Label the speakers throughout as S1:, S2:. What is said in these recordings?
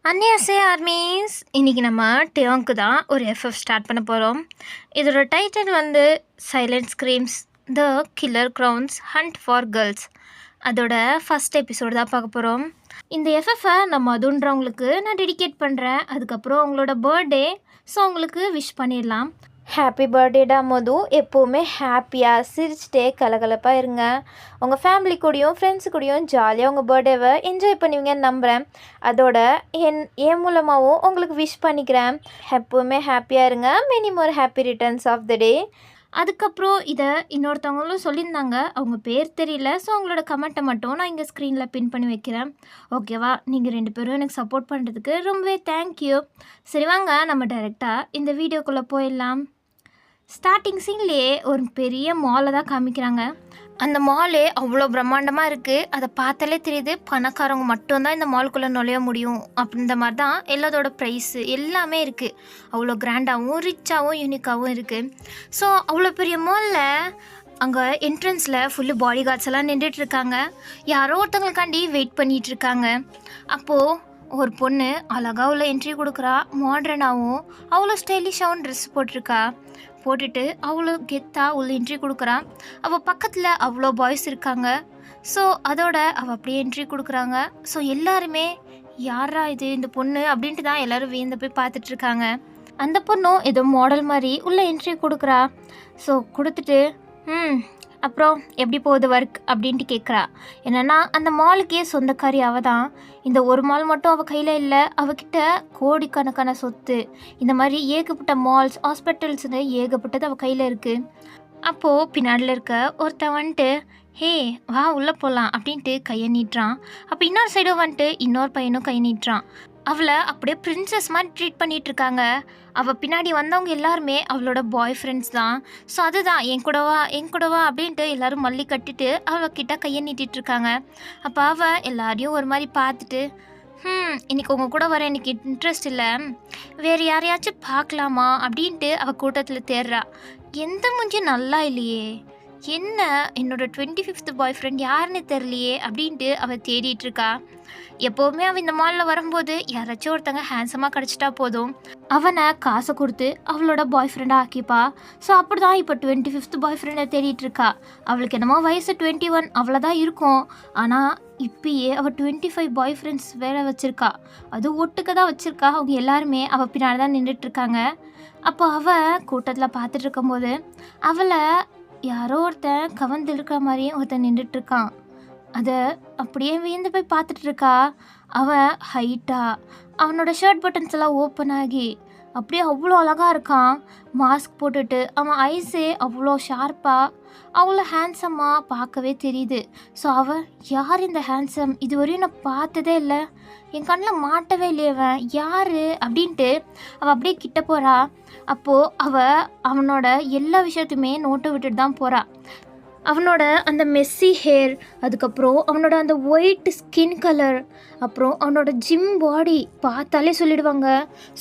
S1: அன்னியாசே armies இன்றைக்கி நம்ம டேயோங்க்கு தான் ஒரு எஃப்எஃப் ஸ்டார்ட் பண்ண போகிறோம். இதோட டைட்டில் வந்து silent screams the killer crowns hunt for girls. அதோட ஃபஸ்ட் எபிசோடு தான் பார்க்க போகிறோம். இந்த எஃப்எஃப்பை நம்ம அதுன்றவங்களுக்கு நான் டெடிகேட் பண்ணுறேன். அதுக்கப்புறம் அவங்களோட பர்த்டே, ஸோ அவங்களுக்கு விஷ் பண்ணிடலாம். ஹாப்பி பர்த்டேடா மது. எப்போவுமே ஹாப்பியாக சிரிச்சிட்டே கலகலப்பாக இருங்க. உங்கள் ஃபேமிலி கூடயும் ஃப்ரெண்ட்ஸு கூடயும் ஜாலியாக உங்கள் பர்த்டேவை என்ஜாய் பண்ணுவீங்கன்னு நம்புகிறேன். அதோட என் மூலமாகவும் உங்களுக்கு விஷ் பண்ணிக்கிறேன். எப்போவுமே ஹாப்பியாக இருங்க. Many more happy returns of the day. அதுக்கப்புறம் இதை இன்னொருத்தவங்களும் சொல்லியிருந்தாங்க. அவங்க பேர் தெரியல, ஸோ அவங்களோட கமெண்ட்டை மட்டும் நான் இங்கே ஸ்க்ரீனில் பின் பண்ணி வைக்கிறேன். ஓகேவா? நீங்கள் 2 பேரும் எனக்கு சப்போர்ட் பண்ணுறதுக்கு ரொம்பவே தேங்க்யூ. சரி வாங்க நம்ம டைரெக்டாக இந்த வீடியோக்குள்ளே போயிடலாம். ஸ்டார்டிங் சீன்லேயே ஒரு பெரிய மாலை தான் காமிக்கிறாங்க. அந்த மாலே அவ்வளோ பிரம்மாண்டமாக இருக்குது. அதை பார்த்தாலே தெரியுது பணக்காரங்க மட்டும்தான் இந்த மாலுக்குள்ளே நுழைய முடியும் அப்படின்ற மாதிரி தான் எல்லாத்தோட ப்ரைஸு எல்லாமே இருக்குது. அவ்வளோ கிராண்டாகவும் ரிச்சாகவும் யூனிக்காகவும் இருக்குது. ஸோ அவ்வளோ பெரிய மாலில் அங்கே என்ட்ரன்ஸில் ஃபுல்லு பாடி கார்ட்ஸ் எல்லாம் நின்றுட்டுருக்காங்க. யாரோ ஒருத்தவங்களுக்காண்டி வெயிட் பண்ணிகிட்ருக்காங்க. அப்போது ஒரு பொண்ணு அழகாக உள்ள என்ட்ரி கொடுக்குறா. மாடர்னாகவும் அவ்வளோ ஸ்டைலிஷாகவும் ட்ரெஸ் போட்டுட்டு அவ்வளோ கெத்தாக உள்ள என்ட்ரி கொடுக்குறா. அவள் பக்கத்தில் அவ்வளோ பாய்ஸ் இருக்காங்க. ஸோ அதோட அவள் அப்படியே என்ட்ரி கொடுக்குறாங்க. ஸோ எல்லாருமே யாரா இது இந்த பொண்ணு அப்படின்ட்டு தான் எல்லோரும் வியந்து போய் பார்த்துட்ருக்காங்க. அந்த பொண்ணும் ஏதோ மாடல் மாதிரி உள்ள என்ட்ரி கொடுக்குறா. ஸோ கொடுத்துட்டு அப்புறம் எப்படி போகுது ஒர்க் அப்படின்ட்டு கேட்குறா. என்னென்னா அந்த மாலுக்கே சொந்தக்காரி அவள் தான். இந்த ஒரு மால் மட்டும் அவள் கையில் இல்லை. அவகிட்ட கோடிக்கணக்கான சொத்து, இந்த மாதிரி ஏகப்பட்ட மால்ஸ், ஹாஸ்பிட்டல்ஸ்னு ஏகப்பட்டது அவள் கையில் இருக்குது. அப்போது பின்னாடியில் இருக்க ஒருத்தன் வந்துட்டு ஹே வா உள்ளே போகலாம் அப்படின்ட்டு கையை நீட்டுறான். அப்போ இன்னொரு சைடும் வந்துட்டு இன்னொரு பையனும் கை நீட்டுறான். அவளை அப்படியே பிரின்சஸ் மாதிரி ட்ரீட் பண்ணிகிட்ருக்காங்க. அவள் பின்னாடி வந்தவங்க எல்லாருமே அவளோட பாய் ஃப்ரெண்ட்ஸ் தான். ஸோ அதுதான் என் கூடவா அப்படின்ட்டு எல்லோரும் மல்லி கட்டிட்டு அவகிட்ட கையை நீட்டிகிட்ருக்காங்க. அப்போ அவள் எல்லாரையும் ஒரு மாதிரி பார்த்துட்டு இன்றைக்கி உங்கள் கூட வர எனக்கு இன்ட்ரெஸ்ட் இல்லை, வேறு யாரையாச்சும் பார்க்கலாமா அப்படின்ட்டு அவள் கூட்டத்தில் தேடுறா. எந்த மூஞ்சும் நல்லா இல்லையே, என்ன என்னோட 25th பாய் ஃப்ரெண்ட் யாருன்னு தெரியலையே அப்படின்ட்டு அவள் தேடிட்டுருக்கா. எப்போவுமே அவள் இந்த மாலில் வரும்போது யாராச்சும் ஒருத்தங்க ஹேண்ட்ஸமாக கிடச்சிட்டா போதும், அவனை காசை கொடுத்து அவளோட பாய் ஃப்ரெண்டாக ஆக்கிப்பா. ஸோ அப்படி தான் இப்போ 25th பாய் ஃப்ரெண்டை தேடிட்டுருக்கா. அவளுக்கு என்னமோ வயசு 21 அவ்வளோதான் இருக்கும். ஆனால் இப்பயே அவள் 25 பாய் ஃப்ரெண்ட்ஸ் வேலை வச்சுருக்கா. அது ஒட்டுக்க தான் வச்சுருக்கா. அவங்க எல்லாருமே அவள் பின்னாடி தான் நின்றுட்டுருக்காங்க. அப்போ அவள் கூட்டத்தில் பார்த்துட்டு இருக்கும்போது அவளை யாரோ ஒருத்தன் கவர்ந்து இருக்கிற மாதிரியே ஒருத்தன் நின்றுட்டுருக்கான். அதை அப்படியே வியந்து போய் பார்த்துட்ருக்கா. அவன் ஹைட்டாக அவனோட ஷர்ட் பட்டன்ஸ் எல்லாம் ஓப்பன் ஆகி அப்படியே அவ்வளோ அழகாக இருக்கான். மாஸ்க் போட்டுட்டு அவன் ஐஸே அவ்வளோ ஷார்ப்பாக அவ்வளோ ஹேண்ட்ஸமாக பார்க்கவே தெரியுது. ஸோ அவன் யார் இந்த ஹேண்ட்ஸம், இதுவரையும் நான் பார்த்ததே இல்லை, என் கண்ணில் மாட்டவே இல்லையே, அவன் யார் அப்படின்ட்டு அவள் அப்படியே கிட்ட போகிறா. அப்போது அவனோட எல்லா விஷயத்தையுமே நோட்டை விட்டுட்டு தான் போகிறா. அவனோட அந்த மெஸ்ஸி ஹேர், அதுக்கப்புறம் அவனோட அந்த ஒயிட் ஸ்கின் கலர், அப்புறம் அவனோட ஜிம் பாடி பார்த்தாலே சொல்லிடுவாங்க.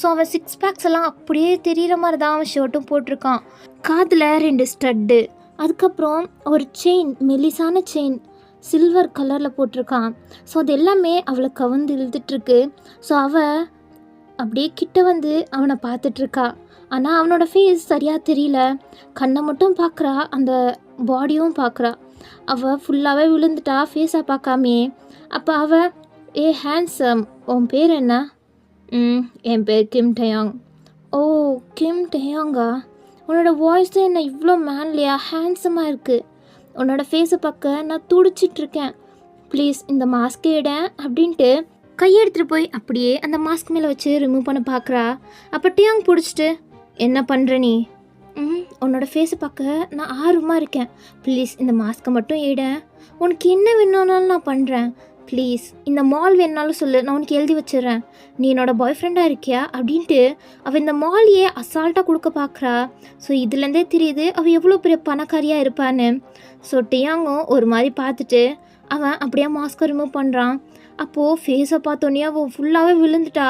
S1: ஸோ அவன் 6 பேக்ஸ் எல்லாம் அப்படியே தெரிகிற மாதிரி தான் அவன் ஷர்ட்டும் போட்டிருக்கான். காதில் 2 ஸ்டட்டு, அதுக்கப்புறம் ஒரு செயின், மெலிசான செயின் சில்வர் கலரில் போட்டிருக்கான். ஸோ அது எல்லாமே அவளை கவர்ந்து இழுத்துட்ருக்கு. ஸோ அவள் அப்படியே கிட்ட வந்து அவனை பார்த்துட்ருக்கா. ஆனால் அவனோட ஃபேஸ் சரியாக தெரியல. கண்ணை மட்டும் பார்க்குறா, அந்த பாடியும் பார்க்குறா. அவள் ஃபுல்லாகவே விழுந்துட்டா ஃபேஸாக பார்க்காமே. அப்போ அவள் ஹேண்ட்ஸம், உன் பேர் என்ன? என் பேர் கிம் டேயாங். ஓ கிம் டேயாங்கா, உன்னோட வாய்ஸ் தான் என்ன இவ்வளோ மேன்லியாக ஹேண்ட்ஸமாக இருக்குது. உன்னோட ஃபேஸை பார்க்க நான் துடிச்சிட்ருக்கேன். ப்ளீஸ் இந்த மாஸ்கை எட அப்படின்ட்டு கையெடுத்துகிட்டு போய் அப்படியே அந்த மாஸ்க் மேலே வச்சு ரிமூவ் பண்ண பார்க்குறா. அப்போ டியாங் பிடிச்சிட்டு என்ன பண்ணுற நீ? உன்னோட ஃபேஸை பார்க்க நான் ஆர்வமாக இருக்கேன். ப்ளீஸ் இந்த மாஸ்க்கை மட்டும் எட. உனக்கு என்ன வேணும்னாலும் நான் பண்ணுறேன். ப்ளீஸ் இந்த மால் வேணுனாலும் சொல்லு, நான் உனக்கு எழுதி வச்சிடுறேன். நீ என்னோட பாய் ஃப்ரெண்டாக இருக்கியா அப்படின்ட்டு அவள் இந்த மாலையே அசால்ட்டாக கொடுக்க பார்க்குறா. ஸோ இதுலேருந்தே தெரியுது அவள் எவ்வளோ பெரிய பணக்காரியாக இருப்பான்னு. ஸோ டியாங்கும் ஒரு மாதிரி பார்த்துட்டு அவன் அப்படியே மாஸ்க்கை ரிமூவ் பண்ணுறான். அப்போது ஃபேஸை பார்த்தோன்னே அவள் ஃபுல்லாகவே விழுந்துட்டா.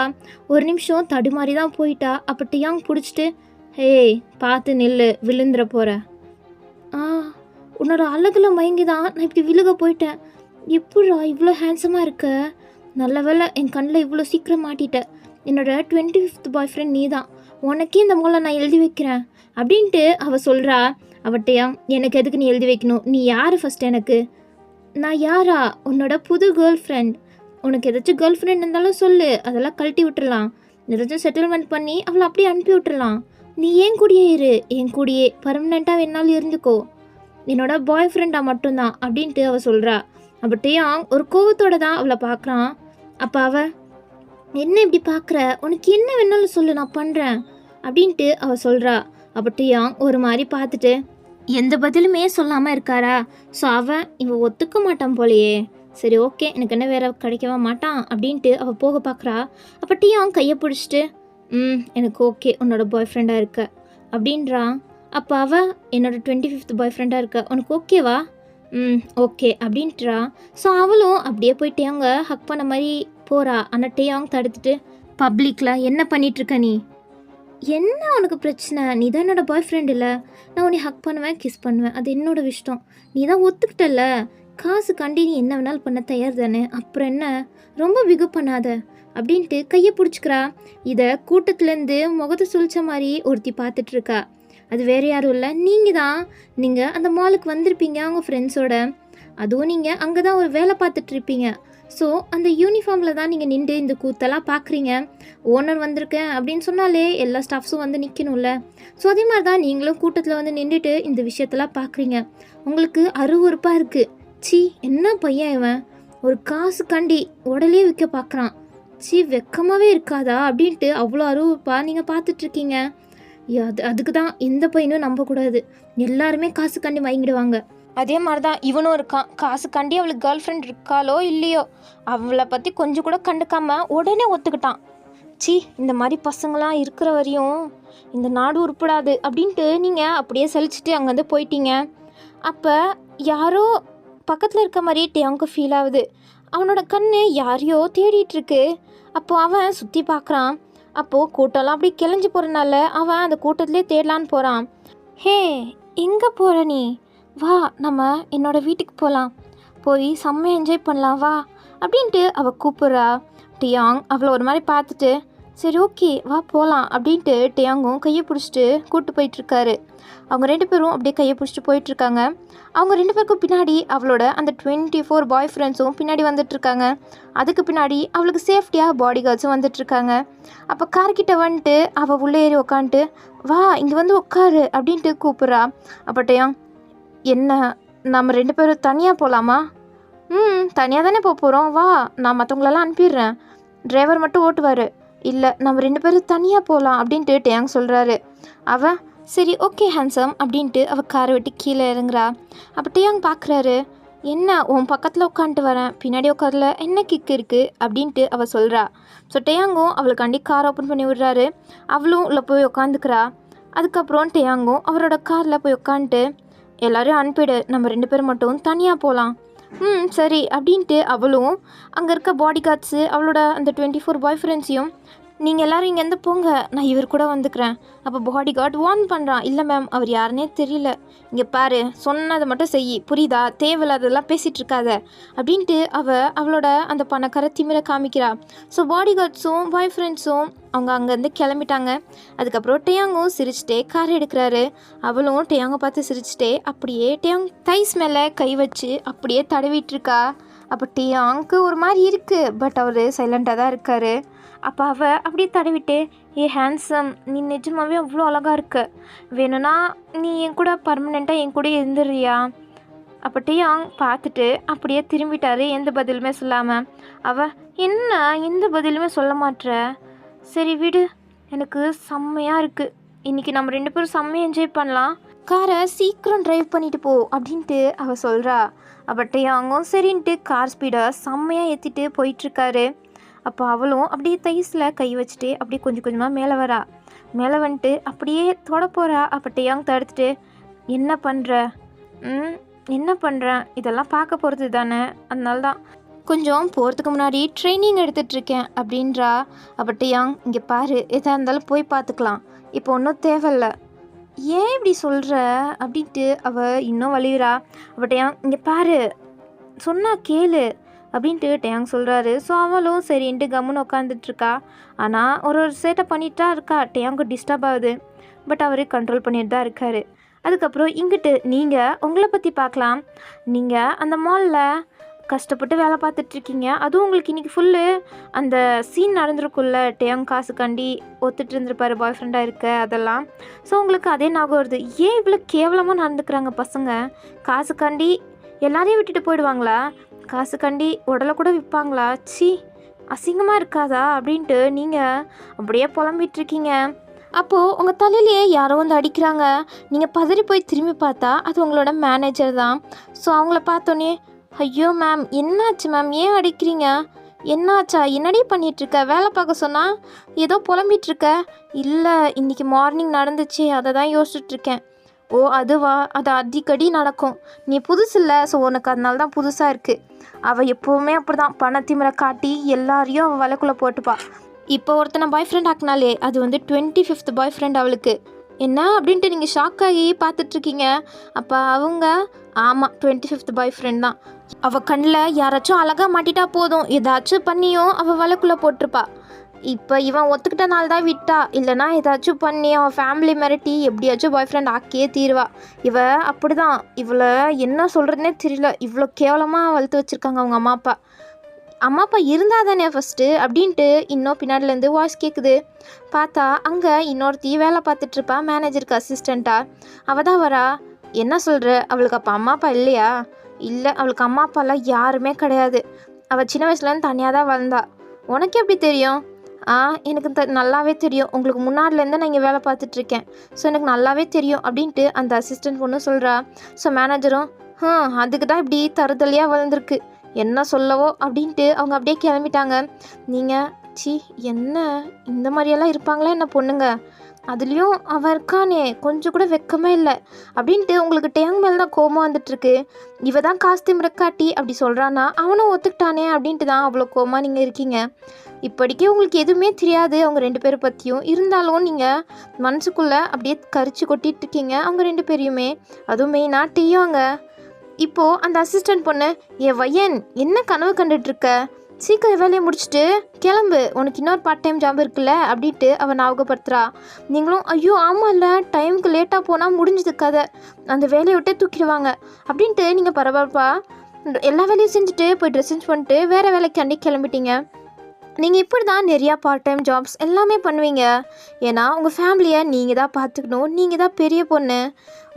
S1: ஒரு நிமிஷம் தடுமாறி தான் போயிட்டா. அப்போ டியாங் பிடிச்சிட்டு ஹேய் பார்த்து நில்லு, விழுந்துட போகிற. உன்னோட அழகில் மயங்கி தான் நான் இப்படி விழுக போயிட்டேன். எப்படா இவ்வளோ ஹேண்ட்ஸமாக இருக்க? நல்ல வேளை என் கண்ணில் இவ்வளோ சீக்கிரம் மாட்டிட்ட. என்னோட 25th பாய் ஃப்ரெண்ட் நீ தான். உனக்கே இந்த மூலம் நான் எழுதி வைக்கிறேன் அப்படின்ட்டு அவள் சொல்கிறா. அவட்டையா, எனக்கு எதுக்கு நீ எழுதி வைக்கணும்? நீ யார் ஃபஸ்ட் எனக்கு? நான் யாரா? உன்னோட புது கேர்ள் ஃப்ரெண்ட். உனக்கு ஏதாச்சும் கேர்ள் ஃப்ரெண்ட் இருந்தாலும் சொல்லு, அதெல்லாம் கழட்டி விட்டுறலாம். ஏதாச்சும் செட்டில்மெண்ட் பண்ணி அவளை அப்படியே அனுப்பி விட்டுறலாம். நீ ஏன் கூடயே இரு, என் கூடயே பர்மனெண்ட்டாக வேணாலும் இருந்துக்கோ. என்னோட பாய் ஃப்ரெண்டாக மட்டும்தான் அப்படின்ட்டு அவள் சொல்கிறா. அப்பட்டையா ஒரு கோவத்தோடு தான் அவளை பார்க்குறான். அப்போ அவள், என்ன இப்படி பார்க்குற? உனக்கு என்ன வேணாலும் சொல்லு, நான் பண்ணுறேன் அப்படின்ட்டு அவள் சொல்கிறா. அப்பட்டையா ஒரு மாதிரி பார்த்துட்டு எந்த பதிலுமே சொல்லாமல் இருக்காரா. ஸோ இவன் ஒத்துக்க மாட்டான் போலையே. சரி ஓகே, எனக்கு என்ன வேற கிடைக்கவா மாட்டான் அப்படின்ட்டு அவள் போக பார்க்குறா. அப்பட்டையா கையை பிடிச்சிட்டு எனக்கு ஓகே உன்னோட பாய் ஃப்ரெண்டாக இருக்க அப்படின்றான். அப்போ அவள் என்னோட 25th பாய் ஃப்ரெண்டாக இருக்க, உனக்கு ஓகேவா? ஓகே அப்படின்ட்டுறா. ஸோ அவளும் அப்படியே போயிட்டு அவங்க ஹக் பண்ண மாதிரி போகிறா. ஆனால் டேயாங் தடுத்துட்டு, பப்ளிக்கில் என்ன பண்ணிகிட்ருக்க நீ? என்ன உனக்கு பிரச்சனை? நீ தான் என்னோட பாய் ஃப்ரெண்ட் இல்லை. நான் உன்னை ஹக் பண்ணுவேன், கிஸ் பண்ணுவேன், அது என்னோட இஷ்டம். நீ தான் ஒத்துக்கிட்டல. காசு கண்டி நீ என்ன வேணாலும் பண்ண தயார் தானே, அப்புறம் என்ன? ரொம்ப பிகு பண்ணாத அப்படின்ட்டு கையை பிடிச்சிக்கிறா. இதை கூட்டத்துலேருந்து முகத்தை சுழிச்ச மாதிரி ஒருத்தி பார்த்துட்ருக்கா. அது வேறு யாரும் இல்லை, நீங்கள் தான். நீங்கள் அந்த மாலுக்கு வந்திருப்பீங்க அவங்க ஃப்ரெண்ட்ஸோட. அதுவும் நீங்கள் அங்கே தான் ஒரு வேலை பார்த்துட்ருப்பீங்க. ஸோ அந்த யூனிஃபார்மில் தான் நீங்கள் நின்று இந்த கூத்தெல்லாம் பார்க்குறீங்க. ஓனர் வந்திருக்கேன் அப்படின்னு சொன்னாலே எல்லா ஸ்டாஃப்ஸும் வந்து நிற்கணும்ல. ஸோ அதே மாதிரி தான் நீங்களும் கூட்டத்தில் வந்து நின்றுட்டு இந்த விஷயத்தெல்லாம் பார்க்குறீங்க. உங்களுக்கு அருவருப்பாக இருக்குது. சி, என்ன பையன் இவன், ஒரு காசு கண்டி உடலே விற்க பார்க்குறான். சி, வெக்கமாகவே இருக்காதா அப்படின்ட்டு அவ்வளோ அருவருப்பாக நீங்கள் பார்த்துட்ருக்கீங்க. அதுக்கு தான் எந்த பையனும் நம்பக்கூடாது. எல்லாருமே காசு கண்டி மயங்கிடுவாங்க. அதே மாதிரி தான் இவனும் இருக்கான். காசு கண்டி அவளுக்கு கேர்ள் ஃப்ரெண்ட் இருக்காளோ இல்லையோ, அவளை பற்றி கொஞ்சம் கூட கண்டுக்காமல் உடனே ஒத்துக்கிட்டான். சி, இந்த மாதிரி பசங்களாம் இருக்கிற வரையும் இந்த நாடு உருப்படாது அப்படின்ட்டு நீங்கள் அப்படியே சலிச்சுட்டு அங்கேருந்து போயிட்டீங்க. அப்போ யாரோ பக்கத்தில் இருக்க மாதிரி டேயாங்க்கு ஃபீல் ஆகுது. அவனோட கண்ணு யாரையோ தேடிட்டுருக்கு. அப்போது அவன் சுற்றி பார்க்குறான். அப்போது கூட்டம்லாம் அப்படி கிளஞ்சி போகிறனால அவன் அந்த கூட்டத்திலே தேடலான்னு போகிறான். ஹே, எங்கே போகிற நீ? வா, நம்ம என்னோடய வீட்டுக்கு போகலாம், போய் செம்ம என்ஜாய் பண்ணலாம் வா அப்படின்ட்டு அவள் கூப்பிட்றா. டேயாங் அவளை ஒரு மாதிரி பார்த்துட்டு, சரி ஓகே வா போகலாம் அப்படின்ட்டு டேயாங்கும் கையை பிடிச்சிட்டு கூப்பிட்டு போயிட்டுருக்காரு. அவங்க 2 பேரும் அப்படியே கையை பிடிச்சிட்டு போயிட்டுருக்காங்க. அவங்க 2 பேருக்கும் பின்னாடி அவளோட அந்த 24 பாய் ஃப்ரெண்ட்ஸும் பின்னாடி வந்துட்டுருக்காங்க. அதுக்கு பின்னாடி அவளுக்கு சேஃப்டியாக பாடி கார்ட்ஸும் வந்துட்டுருக்காங்க. அப்போ கார்கிட்ட வந்துட்டு அவள் உள்ளே ஏறி உக்காந்துட்டு, வா இங்கே வந்து உட்காரு அப்படின்ட்டு கூப்பிட்றா. அப்போ டேயாங், என்ன நம்ம 2 பேரும் தனியாக போகலாமா? தனியாக தானே போகிறோம், வா நான் மற்றவங்களெல்லாம் அனுப்பிடுறேன், டிரைவர் மட்டும் ஓட்டுவார். இல்லை, நம்ம 2 பேரும் தனியாக போகலாம் அப்படின்ட்டு டேயாங் சொல்கிறாரு. அவள் சரி ஓகே ஹேண்ட்ஸம் அப்படின்ட்டு அவள் காரை விட்டு கீழே இறங்குறா. அப்போ டேயாங் பார்க்குறாரு. என்ன உன் பக்கத்தில் உட்காந்துட்டு வரேன், பின்னாடி உட்காரல என்ன கிக்கு இருக்குது அப்படின்ட்டு அவள் சொல்கிறா. ஸோ டேயாங்கும் அவளுக்காண்டி கார் ஓப்பன் பண்ணி விடுறாரு. அவளும் உள்ள போய் உட்காந்துக்கிறா. அதுக்கப்புறம் டேயாங்கும் அவரோட காரில் போய் உட்காந்துட்டு, எல்லோரும் அனுப்பிடு, நம்ம 2 பேரும் மட்டும் தனியாக போகலாம். சரி அப்படின்ட்டு அவளும் அங்கே இருக்க பாடி கார்ட்ஸு அவளோட அந்த 24 பாய் ஃப்ரெண்ட்ஸையும், நீங்கள் எல்லோரும் இங்கேருந்து போங்க, நான் இவர் கூட வந்துக்கிறேன். அப்போ பாடி கார்டு வார்ன் பண்ணுறான். இல்லை மேம், அவர் யாருன்னே தெரியல, இங்கே பாரு சொன்னதை மட்டும் செய், புரியுதா, தேவையில்லாததெல்லாம் பேசிகிட்டு இருக்காத அப்படின்ட்டு அவளோட அந்த பணக்கார திமிரை காமிக்கிறா. ஸோ பாடி கார்ட்ஸும் பாய் ஃப்ரெண்ட்ஸும் அவங்க அங்கேருந்து கிளம்பிட்டாங்க. அதுக்கப்புறம் டேயாங்கும் சிரிச்சிட்டே கார் எடுக்கிறாரு. அவளும் டேயாங்கை பார்த்து சிரிச்சிட்டே அப்படியே டேயாங் தைஸ் மேலே கை வச்சு அப்படியே தடவிட்டுருக்கா. அப்போ டேயாங்க்கு ஒரு மாதிரி இருக்குது, பட் அவர் சைலண்ட்டாக தான் இருக்கார். அப்போ அவள் அப்படியே தடவிட்டு, ஏ ஹேண்ட்ஸம், நீ நிஜமாகவே அவ்வளோ அழகாக இருக்க, வேணும்னா நீ என் கூட பர்மனெண்ட்டாக என் கூட இருந்துடுறியா? அப்போ டேயாங் பார்த்துட்டு அப்படியே திரும்பிட்டாரு, எந்த பதிலுமே சொல்லாமல். அவள் என்ன எந்த பதிலுமே சொல்ல மாட்ற, சரி விடு, எனக்கு செம்மையாக இருக்குது, இன்றைக்கி நம்ம 2 பேரும் செம்மையாக என்ஜாய் பண்ணலாம், காரை சீக்கிரம் ட்ரைவ் பண்ணிட்டு போ அப்படின்ட்டு அவள் சொல்கிறா. அப்போ டேயாங்கும் சரின்ட்டு கார் ஸ்பீடை செம்மையாக ஏற்றிட்டு போயிட்டுருக்காரு. அப்போ அவளும் அப்படியே தைஸில் கை வச்சுட்டு அப்படியே கொஞ்சம் கொஞ்சமாக மேலே வரா. மேலே வந்துட்டு அப்படியே தொட போகிறா. அப்போ டேயாங் தடுத்துட்டு, என்ன பண்ணுற? என்ன பண்ணுறேன், இதெல்லாம் பார்க்க போகிறது தானே, அதனால தான் கொஞ்சம் போகிறதுக்கு முன்னாடி ட்ரைனிங் எடுத்துகிட்ருக்கேன் அப்படின்றா. அப்போ டேயாங், இங்கே பாரு, எதாக இருந்தாலும் போய் பார்த்துக்கலாம், இப்போ ஒன்றும் தேவையில்ல. ஏன் இப்படி சொல்கிற அப்படின்ட்டு அவள் இன்னும் வலியுறா. அப்போ டேயாங், இங்கே பாரு சொன்னா கேளு, அப்படின்ட்டு டேயாங் சொல்கிறாரு. ஸோ அவளும் சரின்ட்டு கம்முன்னு உட்காந்துட்ருக்கா. ஆனால் ஒரு சேட்டை பண்ணிட்டா இருக்கா. டேயாங்கு டிஸ்டர்ப் ஆகுது. பட் அவர் கண்ட்ரோல் பண்ணிட்டு தான் இருக்கார். அதுக்கப்புறம் இங்கிட்டு நீங்கள் உங்களை பற்றி பார்க்கலாம். நீங்கள் அந்த மாலில் கஷ்டப்பட்டு வேலை பார்த்துட்ருக்கீங்க. அதுவும் உங்களுக்கு இன்றைக்கி ஃபுல்லு அந்த சீன் நடந்திருக்குள்ள டேயாங் காசுக்காண்டி ஒத்துட்டு இருந்திருப்பாரு பாய் ஃப்ரெண்டாக இருக்க அதெல்லாம். ஸோ உங்களுக்கு அதே ஞாபகம் வருது. ஏன் இவ்வளோ கேவலமாக நடந்துக்கிறாங்க பசங்க? காசுக்காண்டி எல்லாரையும் விட்டுட்டு போயிடுவாங்களா? காசுக்காண்டி உடலை கூட விற்பாங்களா? சி, அசிங்கமாக இருக்காதா அப்படின்ட்டு நீங்கள் அப்படியே புலம்பிகிட்ருக்கீங்க. அப்போது உங்கள் தலையிலேயே யாரோ வந்து அடிக்கிறாங்க. நீங்கள் பதறி போய் திரும்பி பார்த்தா அது உங்களோட மேனேஜர் தான். ஸோ அவங்கள பார்த்தோன்னே, ஐயோ மேம், என்னாச்சு மேம், ஏன் அடிக்கிறீங்க? என்னாச்சா? என்னடி பண்ணிகிட்ருக்க? வேலை பார்க்க சொன்னால் ஏதோ புலம்பிகிட்ருக்க. இல்லை, இன்றைக்கி மார்னிங் நடந்துச்சு, அதை தான் யோசிச்சுட்ருக்கேன். ஓ அதுவா? அது அடிக்கடி நடக்கும். நீ புதுசு இல்லை, ஸோ உனக்கு அதனால தான் புதுசாக இருக்குது. அவள் எப்போவுமே அப்படி தான் பணத்திமிரை காட்டி எல்லாரையும் அவள் வலைக்குள்ளே போட்டுப்பா. இப்போ ஒருத்தனை பாய் ஃப்ரெண்ட் ஆக்கினாலே அது வந்து 25th பாய் ஃப்ரெண்ட் அவளுக்கு. என்ன அப்படின்ட்டு நீங்கள் ஷாக் ஆகி பார்த்துட்ருக்கீங்க. அப்போ அவங்க ஆமாம் 25th பாய் ஃப்ரெண்ட் தான். அவள் கண்ணில் யாராச்சும் அழகாக மாட்டிட்டா போதும், ஏதாச்சும் பண்ணியும் அவள் வலைக்குள்ளே போட்டிருப்பா. இப்போ இவன் ஒத்துக்கிட்டனால தான் விட்டா. இல்லைனா ஏதாச்சும் பண்ணி அவன் ஃபேமிலி மிரட்டி எப்படியாச்சும் பாய் ஃப்ரெண்ட் ஆக்கியே தீருவா. இவ அப்படி தான். இவளை என்ன சொல்கிறதுனே தெரியல. இவ்வளோ கேவலமாக வளர்த்து வச்சுருக்காங்க அவங்க அம்மா அப்பா. அம்மா அப்பா இருந்தால் தானே ஃபஸ்ட்டு அப்படின்ட்டு இன்னும் பின்னாடிலேருந்து வாய்ஸ் கேட்குது. பார்த்தா அங்கே இன்னொருத்தி வேலை பார்த்துட்ருப்பா, மேனேஜருக்கு அசிஸ்டண்ட்டாக. அவள் தான் வரா. என்ன சொல்கிற? அவளுக்கு அப்போ அம்மா அப்பா இல்லையா? இல்லை, அவளுக்கு அம்மா அப்பாலாம் யாருமே கிடையாது. அவள் சின்ன வயசுலேருந்து தனியாக தான் வளர்ந்தா. உனக்கு எப்படி தெரியும்? எனக்கு நல்லாவே தெரியும். உங்களுக்கு முன்னாடிலேருந்து நான் இங்கே வேலை பார்த்துட்ருக்கேன். ஸோ எனக்கு நல்லாவே தெரியும் அப்படின்ட்டு அந்த அசிஸ்டண்ட் பொண்ணு சொல்கிறா. ஸோ மேனேஜரும் அதுக்கு தான் இப்படி தருதலையாக வளர்ந்துருக்கு, என்ன சொல்லவோ அப்படின்ட்டு அவங்க அப்படியே கிளம்பிட்டாங்க. நீங்கள் சி, என்ன இந்த மாதிரியெல்லாம் இருப்பாங்களா என்ன பொண்ணுங்க? அதுலேயும் அவன் இருக்கானே, கொஞ்சம் கூட வெக்கமே இல்லை அப்படின்ட்டு உங்களுக்கு டேயாங் மேலே தான் கோபம் வந்துட்டுருக்கு. இவ தான் காசு திமிரக்காட்டி அப்படி சொல்கிறான்னா அவனும் ஒத்துக்கிட்டானே அப்படின்ட்டு தான் அவ்வளோ கோபமாக நீங்கள் இருக்கீங்க. இப்படிக்கே உங்களுக்கு எதுவுமே தெரியாது அவங்க 2 பேரை பற்றியும். இருந்தாலும் நீங்கள் மனசுக்குள்ளே அப்படியே கரிச்சு கொட்டிகிட்டு இருக்கீங்க அவங்க 2 பேரையுமே. அதுவும் மெயினாக டீயாங்க. இப்போது அந்த அசிஸ்டண்ட் பொண்ணு, வயன் என்ன கனவு கண்டுட்ருக்க? சீக்கிரம் வேலையை முடிச்சுட்டு கிளம்பு, உனக்கு இன்னொரு பார்ட் டைம் ஜாப் இருக்குல்ல அப்படின்ட்டு அவன் ஞாபகப்படுத்துகிறா. நீங்களும் ஐயோ ஆமாம் இல்லை, டைமுக்கு லேட்டாக போனால் முடிஞ்சது கதை, அந்த வேலையை விட்டே தூக்கிடுவாங்க அப்படின்ட்டு நீங்கள் பரபரப்பா எல்லா வேலையும் செஞ்சுட்டு போய் ட்ரெஸ் சேஞ்ச் பண்ணிட்டு வேறு வேலைக்காண்டி கிளம்பிட்டீங்க. நீங்கள் இப்படி தான் நிறையா பார்ட் டைம் ஜாப்ஸ் எல்லாமே பண்ணுவீங்க. ஏன்னா உங்கள் ஃபேமிலியை நீங்கள் தான் பார்த்துக்கணும். நீங்கள் தான் பெரிய பொண்ணு.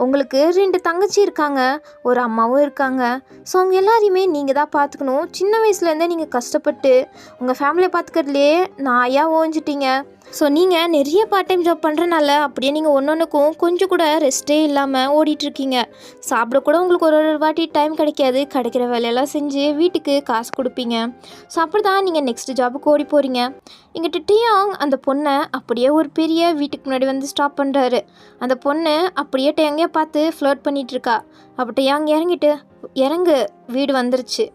S1: உங்களுக்கு 2 தங்கச்சி இருக்காங்க, ஒரு அம்மாவும் இருக்காங்க. ஸோ அவங்க எல்லாரையுமே நீங்கள் தான் பார்த்துக்கணும். சின்ன வயசுலேருந்தே நீங்கள் கஷ்டப்பட்டு உங்கள் ஃபேமிலியை பார்த்துக்கிறதுலே நாயாக ஓஞ்சிட்டீங்க. ஸோ நீங்கள் நிறைய பார்ட் டைம் ஜாப் பண்ணுறனால அப்படியே நீங்கள் ஒன்றுக்கும் கொஞ்சம் கூட ரெஸ்ட்டே இல்லாமல் ஓடிட்டுருக்கீங்க. சாப்பிடக்கூட உங்களுக்கு ஒரு வாட்டி டைம் கிடைக்காது. கிடைக்கிற வேலையெல்லாம் செஞ்சு வீட்டுக்கு காசு கொடுப்பீங்க. ஸோ அப்படி தான் நீங்கள் நெக்ஸ்ட் ஜாபுக்கு ஓடி போகிறீங்க. இங்கிட்ட டேயாங் அந்த பொண்ணை அப்படியே ஒரு பெரிய வீட்டுக்கு முன்னாடி வந்து ஸ்டாப் பண்ணுறாரு. அந்த பொண்ணு அப்படியே டேயாங்கே பார்த்து ஃப்ளர்ட் பண்ணிகிட்ருக்கா. அப்போ டேயாங் இறங்கிட்டு, இறங்கு, வீடு வந்துருச்சு.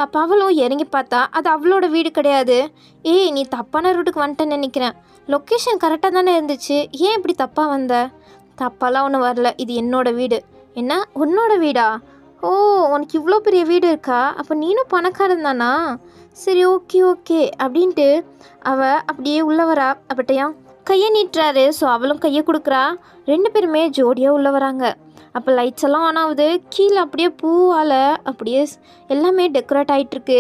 S1: அப்போ அவளும் இறங்கி பார்த்தா அது அவளோட வீடு கிடையாது. ஏய், நீ தப்பான ரூட்டுக்கு வந்துட்டேன்னு நினைக்கிறேன். லொக்கேஷன் கரெக்டாக தானே இருந்துச்சு, ஏன் இப்படி தப்பாக வந்த? தப்பாலாம் ஒன்றும் வரல, இது என்னோட வீடு. என்ன, உன்னோட வீடா? ஓ, உனக்கு இவ்வளோ பெரிய வீடு இருக்கா? அப்போ நீனும் பணக்காரன் தானா? சரி, ஓகே ஓகே அப்படின்ட்டு அவள் அப்படியே உள்ளே வரா. அப்பட்டையா கையை நீட்டுறாரு. ஸோ அவளும் கையை கொடுக்குறா. 2 பேருமே ஜோடியாக உள்ளே வராங்க. அப்போ லைட்ஸ் எல்லாம் ஆன் ஆகுது. கீழே அப்படியே பூவால் அப்படியே எல்லாமே டெக்கரேட் ஆகிட்டுருக்கு.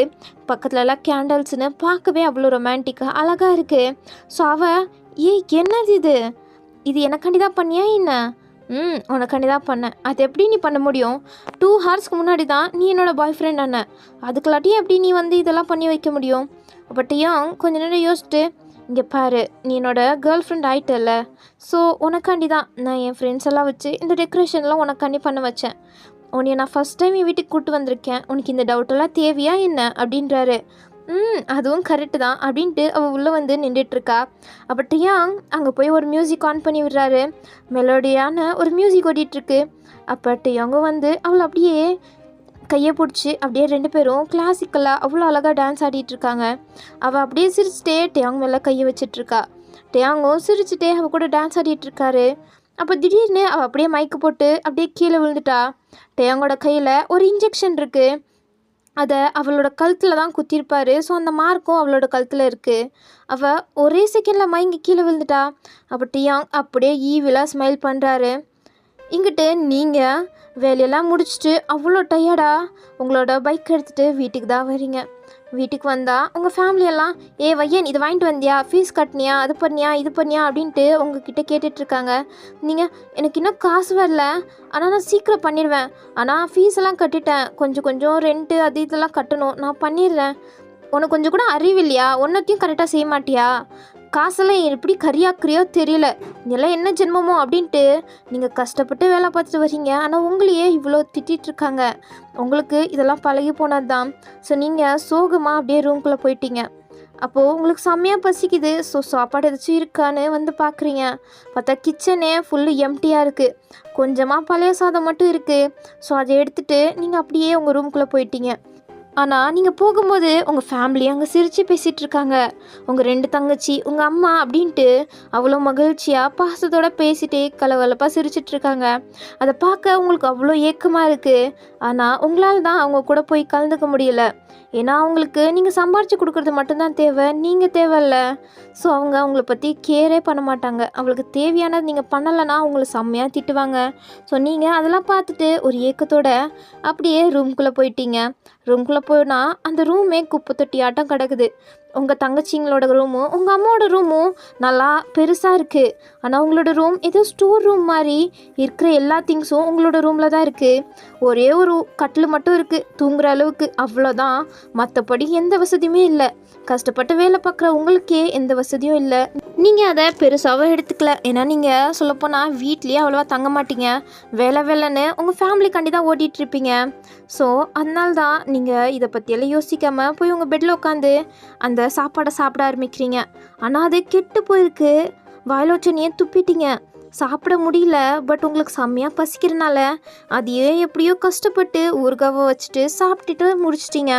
S1: பக்கத்துலலாம் கேண்டல்ஸ்னு பார்க்கவே அவ்வளோ ரொமான்டிக்காக அழகாக இருக்குது. ஸோ என்னது இது எனக்காண்டி தான் பண்ணியா என்ன? உனக்காண்டி தான் பண்ணேன். அது எப்படி நீ பண்ண முடியும்? 2 ஹவர்ஸ்க்கு முன்னாடி தான் நீ என்னோடய பாய் ஃப்ரெண்ட் ஆன, அதுக்குள்ளாட்டியும் எப்படி நீ வந்து இதெல்லாம் பண்ணி வைக்க முடியும்? பட் ஏன் கொஞ்ச நேரம் யோசிச்சுட்டு, இங்கே பாரு, நீ என்னோட கேர்ள் ஃப்ரெண்ட் ஆகிட்டல, ஸோ உனக்காண்டி தான் நான் என் ஃப்ரெண்ட்ஸ் எல்லாம் வச்சு இந்த டெக்கரேஷன்லாம் உனக்காண்டி பண்ண வச்சேன். உன்னை நான் ஃபஸ்ட் டைம் என் வீட்டுக்கு கூப்பிட்டு வந்திருக்கேன், உனக்கு இந்த டவுட்டெல்லாம் தேவையா என்ன அப்படின்றாரு. அதுவும் கரெக்டு தான் அப்படின்ட்டு அவள் உள்ளே வந்து நின்றுட்டுருக்கா. அப்போ டேயாங் அங்கே போய் ஒரு மியூசிக் ஆன் பண்ணி விடுறாரு. மெலோடியான ஒரு மியூசிக் ஓடிட்டுருக்கு. அப்போ டேயாங்கும் வந்து அவளை அப்படியே கையை பிடிச்சி அப்படியே 2 பேரும் கிளாசிக்கலாக அவ்வளோ அழகாக டான்ஸ் ஆடிட்டுருக்காங்க. அவள் அப்படியே சிரிச்சுட்டே டேயாங் மேலே கையை வச்சிட்ருக்கா. டேயாங்கும் சிரிச்சுட்டே அவள் கூட டான்ஸ் ஆடிட்டுருக்காரு. அப்போ திடீர்னு அவள் அப்படியே மைக்கு போட்டு அப்படியே கீழே விழுந்துட்டா. டேயாங்கோட கையில் ஒரு இன்ஜெக்ஷன் இருக்குது. அதை அவளோட கழுத்தில் தான் குத்திருப்பாரு. ஸோ அந்த மார்க்கும் அவளோட கழுத்தில் இருக்குது. அவள் ஒரே செகண்டில் மயங்கி கீழே விழுந்துட்டா. அப்போ டியாங் அப்படியே ஈவிலாக ஸ்மைல் பண்ணுறாரு. இங்கிட்டு நீங்கள் வேலையெல்லாம் முடிச்சுட்டு அவ்வளோ டயர்டாக உங்களோட பைக் எடுத்துகிட்டு வீட்டுக்கு தான் வரீங்க. வீட்டுக்கு வந்தால் உங்கள் ஃபேமிலியெல்லாம் வையன் இது வாங்கிட்டு வந்தியா, ஃபீஸ் கட்டினியா, அது பண்ணியா இது பண்ணியா அப்படின்ட்டு உங்ககிட்ட கேட்டுட்ருக்காங்க. நீங்கள் எனக்கு இன்னும் காசு வரல, ஆனால் நான் சீக்கிரம் பண்ணிடுவேன், ஆனால் ஃபீஸ் எல்லாம் கட்டிட்டேன், கொஞ்சம் கொஞ்சம் ரெண்ட்டு அது இதெல்லாம் கட்டணும், நான் பண்ணிடுறேன். உனக்கு கொஞ்சம் கூட அறிவில்லையா, ஒன்றத்தையும் கரெக்டாக செய்ய மாட்டியா, காசெல்லாம் எப்படி கரியாக்குறியோ தெரியல, இதெல்லாம் என்ன ஜென்மமோ அப்படின்ட்டு நீங்கள் கஷ்டப்பட்டு வேலை பார்த்துட்டு வரீங்க. ஆனால் உங்களையே இவ்வளோ திட்டிகிட்ருக்காங்க. உங்களுக்கு இதெல்லாம் பழகி போனது தான். ஸோ நீங்கள் சோகமாக அப்படியே ரூம்குள்ளே போயிட்டீங்க. அப்போது உங்களுக்கு செம்மையாக பசிக்குது. ஸோ சாப்பாடு ஏதாச்சும் இருக்கான்னு வந்து பார்க்குறீங்க. பார்த்தா கிச்சனே ஃபுல்லு எம்டியாக இருக்குது. கொஞ்சமாக பழைய சாதம் மட்டும் இருக்குது. ஸோ அதை எடுத்துகிட்டு நீங்கள் அப்படியே உங்கள் ரூம்குள்ளே போயிட்டீங்க. ஆனால் நீங்கள் போகும்போது உங்கள் ஃபேமிலி அங்கே சிரித்து பேசிகிட்டு இருக்காங்க. உங்கள் 2 தங்கச்சி, உங்கள் அம்மா அப்படின்ட்டு அவ்வளோ மகிழ்ச்சியாக பாசத்தோடு பேசிகிட்டே கலகலப்பாக சிரிச்சிட்ருக்காங்க. அதை பார்க்க உங்களுக்கு அவ்வளோ ஏக்கமாக இருக்குது. ஆனால் உங்களால் தான் அவங்க கூட போய் கலந்துக்க முடியல. ஏன்னா அவங்களுக்கு நீங்கள் சம்பாரித்து கொடுக்குறது மட்டும்தான் தேவை, நீங்கள் தேவையில்ல. ஸோ அவங்க அவங்கள பற்றி கேரே பண்ண மாட்டாங்க. அவங்களுக்கு தேவையானது நீங்கள் பண்ணலைன்னா அவங்கள செம்மையாக திட்டுவாங்க. ஸோ நீங்கள் அதெல்லாம் பார்த்துட்டு ஒரு ஏக்கத்தோடு அப்படியே ரூம்குள்ளே போயிட்டீங்க. ரூம்குள்ளே போனால் அந்த ரூமே குப்பை தொட்டி ஆட்டம் கிடக்குது. உங்கள் தங்கச்சிங்களோட ரூமும் உங்கள் அம்மாவோட ரூமும் நல்லா பெருசாக இருக்குது. ஆனால் உங்களோட ரூம் ஏதோ ஸ்டோர் ரூம் மாதிரி, இருக்கிற எல்லா திங்ஸும் உங்களோட ரூமில் தான் இருக்குது. ஒரே ஒரு கட்டில் மட்டும் இருக்குது தூங்குற அளவுக்கு, அவ்வளோதான். மற்றபடி எந்த வசதியுமே இல்லை. கஷ்டப்பட்டு வேலை பார்க்குற உங்களுக்கே எந்த வசதியும் இல்லை. நீங்கள் அதை பெருசாகவும் எடுத்துக்கல. ஏன்னா நீங்கள் சொல்லப்போனால் வீட்லேயே அவ்வளோவா தங்க மாட்டீங்க. வேலைன்னு உங்கள் ஃபேமிலிக்காண்டி தான் ஓட்டிகிட்ருப்பீங்க. ஸோ அதனால தான் நீங்கள் இதை பற்றியெல்லாம் யோசிக்காமல் போய் உங்கள் பெட்டில் உட்காந்து அந்த சாப்பாடை சாப்பிட ஆரம்பிக்கிறீங்க. ஆனால் அது கெட்டு போயிருக்கு. வாயில் வச்சோன்னே துப்பிட்டீங்க. சாப்பிட முடியல. பட் உங்களுக்கு செம்மையாக பசிக்கிறனால அதையே எப்படியோ கஷ்டப்பட்டு ஊறுகாவை வச்சுட்டு சாப்பிட்டுட்டு முடிச்சிட்டிங்க.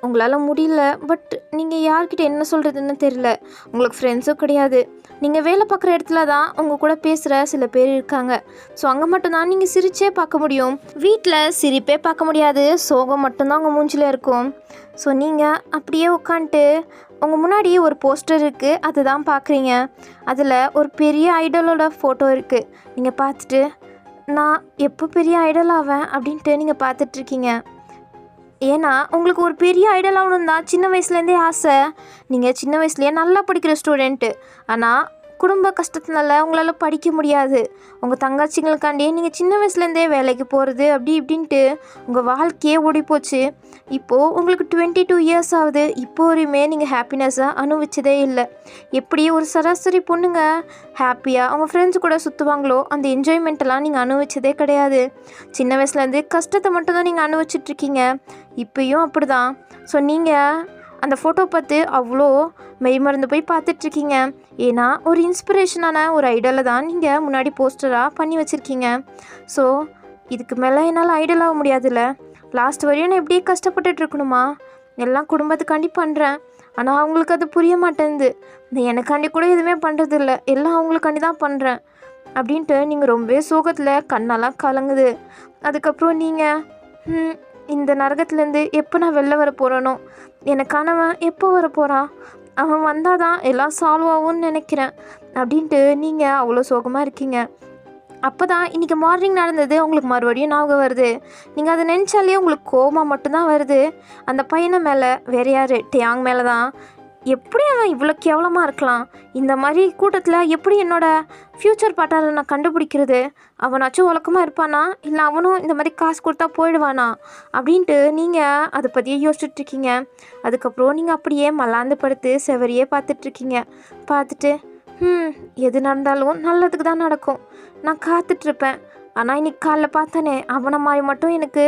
S1: உங்களால் முடியல. பட் நீங்கள் யார்கிட்ட என்ன சொல்கிறதுன்னு தெரியல. உங்களுக்கு ஃப்ரெண்ட்ஸும் கிடையாது. நீங்கள் வேலை பார்க்குற இடத்துல தான் உங்கள் கூட பேசுகிற சில பேர் இருக்காங்க. ஸோ அங்கே மட்டும்தான் நீங்கள் சிரிச்சே பார்க்க முடியும். வீட்டில் சிரிப்பே பார்க்க முடியாது. சோகம் மட்டும்தான் உங்கள் மூஞ்சில் இருக்கும். ஸோ நீங்கள் அப்படியே உட்காந்துட்டு உங்கள் முன்னாடி ஒரு போஸ்டர் இருக்குது, அதை தான் பார்க்குறீங்க. அதில் ஒரு பெரிய ஐடலோட ஃபோட்டோ இருக்குது. நீங்கள் பார்த்துட்டு நான் எப்போ பெரிய ஐடல் ஆவேன் அப்படின்ட்டு நீங்கள் பார்த்துட்ருக்கீங்க. ஏன்னா உங்களுக்கு ஒரு பெரிய ஐடல் ஆகணும் தான் சின்ன வயசுலேருந்தே ஆசை. நீங்கள் சின்ன வயசுலேயே நல்லா படிக்கிற ஸ்டூடெண்ட்டு. ஆனால் குடும்ப கஷ்டத்தினால உங்களால் படிக்க முடியாது. உங்கள் தங்கச்சிங்களுக்காண்டி நீங்கள் சின்ன வயசுலேருந்தே வேலைக்கு போகிறது அப்படி இப்படின்ட்டு உங்கள் வாழ்க்கையே ஓடிப்போச்சு. இப்போது உங்களுக்கு 22 இயர்ஸ் ஆகுது. இப்போ வரையுமே நீங்கள் ஹாப்பினஸ்ஸாக அனுபவிச்சதே இல்லை. எப்படி ஒரு சராசரி பொண்ணுங்க ஹாப்பியாக அவங்க ஃப்ரெண்ட்ஸ் கூட சுற்றுவாங்களோ அந்த என்ஜாய்மெண்ட்டெல்லாம் நீங்கள் அனுபவிச்சதே கிடையாது. சின்ன வயசுலேருந்து கஷ்டத்தை மட்டும்தான் நீங்கள் அனுபவிச்சிட்ருக்கீங்க. இப்போயும் அப்படி தான். ஸோ நீங்கள் அந்த ஃபோட்டோ பார்த்து அவ்வளோ மெய்மறந்து போய் பார்த்துட்ருக்கீங்க. ஏன்னா ஒரு இன்ஸ்பிரேஷனான ஒரு ஐடலை தான் நீங்கள் முன்னாடி போஸ்டராக பண்ணி வச்சுருக்கீங்க. ஸோ இதுக்கு மேலே என்னால் ஐடல் ஆக முடியாதுல்ல. லாஸ்ட் வரையும் நான் எப்படியே கஷ்டப்பட்டுட்டு இருக்கணுமா? எல்லாம் குடும்பத்துக்காண்டி பண்ணுறேன். ஆனால் அவங்களுக்கு அது புரிய மாட்டேங்குது. நான் எனக்காண்டி கூட எதுவுமே பண்ணுறதில்ல, எல்லாம் அவங்களுக்காண்டி தான் பண்ணுறேன் அப்படின்ட்டு நீங்கள் ரொம்பவே சோகத்தில் கண்ணெல்லாம் கலங்குது. அதுக்கப்புறம் நீங்கள் இந்த நரகத்துலேருந்து எப்போ நான் வெளில வர போகிறேனோ, எனக்கானவன் எப்போ வர போகிறான், அவன் வந்தால் தான் எல்லாம் சால்வ் ஆகும்னு நினைக்கிறேன் அப்படின்ட்டு நீங்கள் அவ்வளோ சோகமாக இருக்கீங்க. அப்போ தான் இன்றைக்கி மார்னிங் நடந்தது உங்களுக்கு மறுபடியும் ஞாபகம் வருது. நீங்கள் அதை நினச்சாலே உங்களுக்கு கோபம் மட்டும்தான் வருது. அந்த பையனை மேலே, வேறு யார், டியாங் மேலே தான். எப்படி அவன் இவ்வளோ கேவலமாக இருக்கலாம்? இந்த மாதிரி கூட்டத்தில் எப்படி என்னோடய ஃப்யூச்சர் பார்ட்னரை நான் கண்டுபிடிக்கிறது? அவனாச்சும் வழக்கமாக இருப்பானா, இல்லை அவனும் இந்த மாதிரி காசு கொடுத்தா போயிடுவானா அப்படின்ட்டு நீங்கள் அதை பற்றியே யோசிச்சுட்ருக்கீங்க. அதுக்கப்புறம் நீங்கள் அப்படியே மல்லாந்து படுத்து செவரியே பார்த்துட்ருக்கீங்க. பார்த்துட்டு எது நடந்தாலும் நல்லதுக்கு தான் நடக்கும், நான் காத்துட்ருப்பேன். ஆனால் இன்றைக்கி காலைல பார்த்தானே, அவனை மாதிரி மட்டும் எனக்கு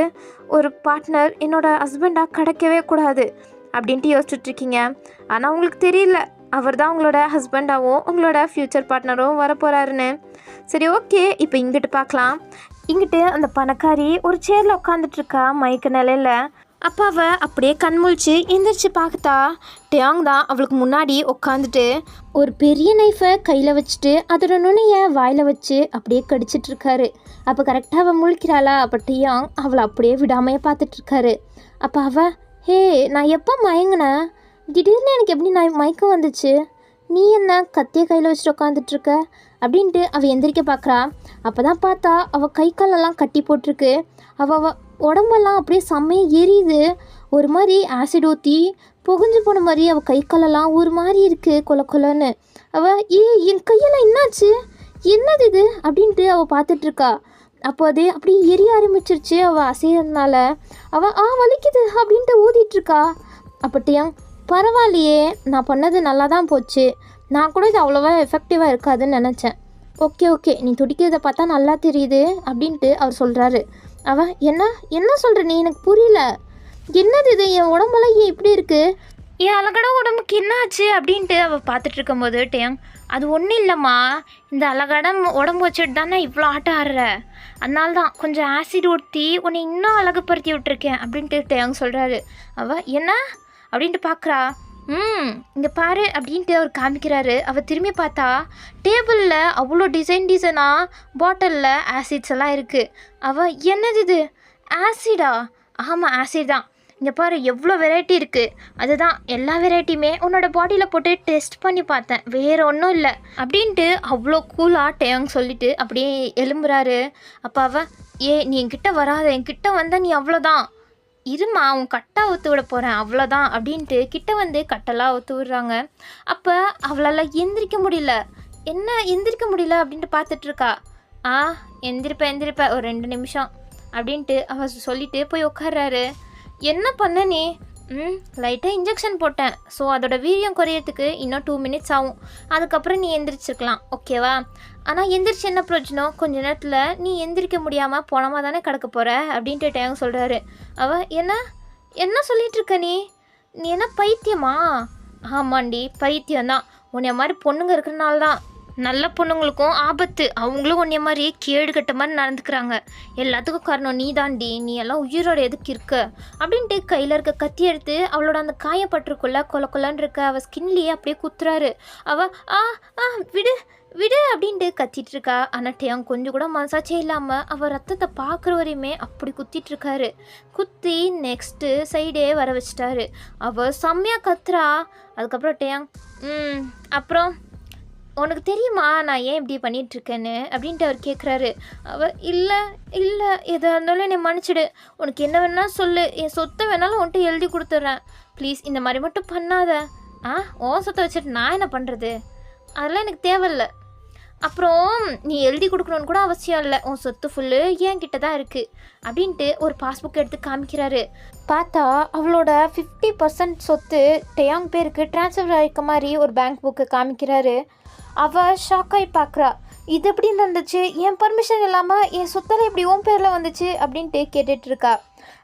S1: ஒரு பார்ட்னர் என்னோடய ஹஸ்பண்டாக கிடைக்கவே கூடாது அப்படின்ட்டு யோசிச்சுட்ருக்கீங்க. ஆனால் உங்களுக்கு தெரியல அவர் தான் உங்களோட ஹஸ்பண்டாகவும் உங்களோட ஃப்யூச்சர் பார்ட்னரும் வரப்போகிறாருன்னு. சரி, ஓகே. இப்போ இங்கிட்டு பார்க்கலாம். இங்கிட்டு அந்த பணக்காரி ஒரு சேரில் உட்காந்துட்ருக்கா மயக்க நிலையில். அப்போ அவள் அப்படியே கண்முழிச்சு எந்திரிச்சு பார்த்தா டியாங் தான் அவளுக்கு முன்னாடி உட்காந்துட்டு ஒரு பெரிய நைஃபை கையில் வச்சுட்டு அதோட நுனியை வாயில் வச்சு அப்படியே கடிச்சிட்ருக்காரு. அப்போ கரெக்டாக அவள் முழிக்கிறாளா? அப்போ டியாங் அவளை அப்படியே விடாமையே பார்த்துட்ருக்காரு. அப்போ ஹே நான் எப்போ மயங்கினேன், திடீர்னு எனக்கு எப்படி நான் மயக்கம் வந்துச்சு, நீ என்ன கத்தியை கையில் வச்சுட்டு உட்காந்துட்ருக்க அப்படின்ட்டு அவள் எந்திரிக்க பார்க்குறா. அப்போ தான் பார்த்தா அவள் கை காலெல்லாம் கட்டி போட்டிருக்கு. அவள் உடம்பெல்லாம் அப்படியே செம்மையாக எரியுது. ஒரு மாதிரி ஆசிட் ஊற்றி புகுஞ்சு போன மாதிரி அவள் கை காலெல்லாம் ஒரு மாதிரி இருக்குது கொல கொலன்னு. அவள் என் கையெல்லாம் என்னாச்சு, என்னது இது அப்படின்ட்டு அவள் பார்த்துட்ருக்கா. அப்போ அது அப்படியே எரிய ஆரம்பிச்சிருச்சு அவள் அசையறதுனால. அவள் வலிக்குது அப்படின்ட்டு ஊதிட்டுருக்கா. அப்பட்டியாங் பரவாயில்லையே, நான் பண்ணது நல்லா தான் போச்சு, நான் கூட இது அவ்வளோவா எஃபெக்டிவாக இருக்காதுன்னு நினச்சேன். ஓகே நீ துடிக்கிறத பார்த்தா நல்லா தெரியுது அப்படின்ட்டு அவர் சொல்கிறாரு. என்ன சொல்கிற நீ, எனக்கு புரியல, என்னது இது, என் உடம்பெல்லாம் ஏன் இப்படி இருக்குது, என் அழகட உடம்புக்கு என்ன ஆச்சு அப்படின்ட்டு அவள் பார்த்துட்டு இருக்கும்போது டேங் அது ஒன்றும் இல்லைம்மா, இந்த அழகடம் உடம்பு வச்சுட்டு தானே இவ்வளோ ஆட்டம் ஆடுற, அதனால தான் கொஞ்சம் ஆசிட் ஊற்றி உன்னை இன்னும் அழகுப்படுத்தி விட்டுருக்கேன் அப்படின்ட்டு டேங் சொல்கிறாரு. என்ன அப்படின்ட்டு பார்க்குறா. இங்கே பாரு அப்படின்ட்டு அவர் காமிக்கிறாரு. அவள் திரும்பி பார்த்தா டேபிளில் அவ்வளோ டிசைனாக பாட்டிலில் ஆசிட்ஸ் எல்லாம் இருக்குது. என்னது இது, ஆசிடா? ஆமாம் ஆசிட் தான். இங்கே பாரு எவ்வளோ வெரைட்டி இருக்குது, அதுதான் எல்லா வெரைட்டியுமே உன்னோட பாடியில் போட்டு டெஸ்ட் பண்ணி பார்த்தேன், வேறு ஒன்றும் இல்லை அப்படின்ட்டு அவ்வளோ கூலாக டேங் சொல்லிவிட்டு அப்படியே எலும்புறாரு. அப்போ நீ என்கிட்ட வராத, என்கிட்ட வந்தால் நீ அவ்வளோதான், இருமா உன் கட்டை ஊற்று விட போகிறேன் அவ்வளோதான் அப்படின்ட்டு கிட்ட வந்து கட்டெல்லாம் ஊற்று விடுறாங்க. அப்போ அவளால் எந்திரிக்க முடியல. என்ன எந்திரிக்க முடியல அப்படின்ட்டு பார்த்துட்ருக்கா. எந்திரிப்பேன் ஒரு 2 நிமிஷம் அப்படின்ட்டு அவர் சொல்லிவிட்டு போய் உட்கார்றாரு. என்ன பண்ண நீ? லைட்டாக இன்ஜெக்ஷன் போட்டேன், ஸோ அதோட வீரியம் குறையிறதுக்கு இன்னும் 2 மினிட்ஸ் ஆகும், அதுக்கப்புறம் நீ எந்திரிச்சிருக்கலாம், ஓகேவா? ஆனால் எந்திரிச்சு என்ன பிரயோஜனம், கொஞ்ச நேரத்தில் நீ எந்திரிக்க முடியாமல் போனமாக தானே கிடக்க போகிற அப்படின்ட்டு டேங் சொல்கிறாரு. என்ன சொல்லிகிட்ருக்க நீ என்ன பைத்தியமா? ஆமாண்டி பைத்தியம்தான், உன்னைய மாதிரி பொண்ணுங்க இருக்கிறனால தான் நல்ல பொண்ணுங்களுக்கும் ஆபத்து, அவங்களும் உன்னைய மாதிரி கேடு கட்ட மாதிரி நடந்துக்கிறாங்க, எல்லாத்துக்கும் காரணம் நீ தாண்டி, நீ எல்லாம் உயிரோட எதுக்கு இருக்க அப்படின்ட்டு கையில் இருக்க கத்தி எடுத்து அவளோட அந்த காயப்பட்டிருக்குள்ள கொலன்னு இருக்க அவள் ஸ்கின்லேயே அப்படியே குத்துறாரு. விடு விடு அப்படின்ட்டு கத்திட்டு இருக்கா. ஆனால் டேங் கொஞ்சம் கூட மனசாச்சே இல்லாமல் அவள் ரத்தத்தை பார்க்குற வரையுமே அப்படி குத்திட்டு இருக்காரு. குத்தி நெக்ஸ்ட்டு சைடே வர வச்சிட்டாரு. அவள் செம்மையாக கத்துறா. அதுக்கப்புறம் டேங் அப்புறம் உனக்கு தெரியுமா நான் ஏன் இப்படி பண்ணிகிட்ருக்கேன்னு அப்படின்ட்டு அவர் கேட்குறாரு. இல்லை எதாக இருந்தாலும் என்னை மன்னிச்சிடு, உனக்கு என்ன வேணாலும் சொல்லு, என் சொத்தை வேணாலும் உன்ட்டு எழுதி கொடுத்துட்றேன், ப்ளீஸ் இந்த மாதிரி மட்டும் பண்ணாத. உன் சொத்தை வச்சுட்டு நான் என்ன பண்ணுறது, அதெல்லாம் எனக்கு தேவையில்லை, அப்புறம் நீ எழுதி கொடுக்கணுன்னு கூட அவசியம் இல்லை, உன் சொத்து ஃபுல்லு என் கிட்ட தான் இருக்குது அப்படின்ட்டு ஒரு பாஸ்புக் எடுத்து காமிக்கிறாரு. பார்த்தா அவளோட 50% சொத்து டேயாங் பேருக்கு ட்ரான்ஸ்ஃபர் ஆகிருக்க மாதிரி ஒரு பேங்க் புக்கு காமிக்கிறாரு. அவள் ஷாக்காகி பார்க்குறா. இது எப்படி நடந்துச்சு, என் பர்மிஷன் இல்லாமல் என் சொத்தெல்லாம் எப்படி உன் பேரில் வந்துச்சு அப்படின்ட்டு கேட்டுட்ருக்கா.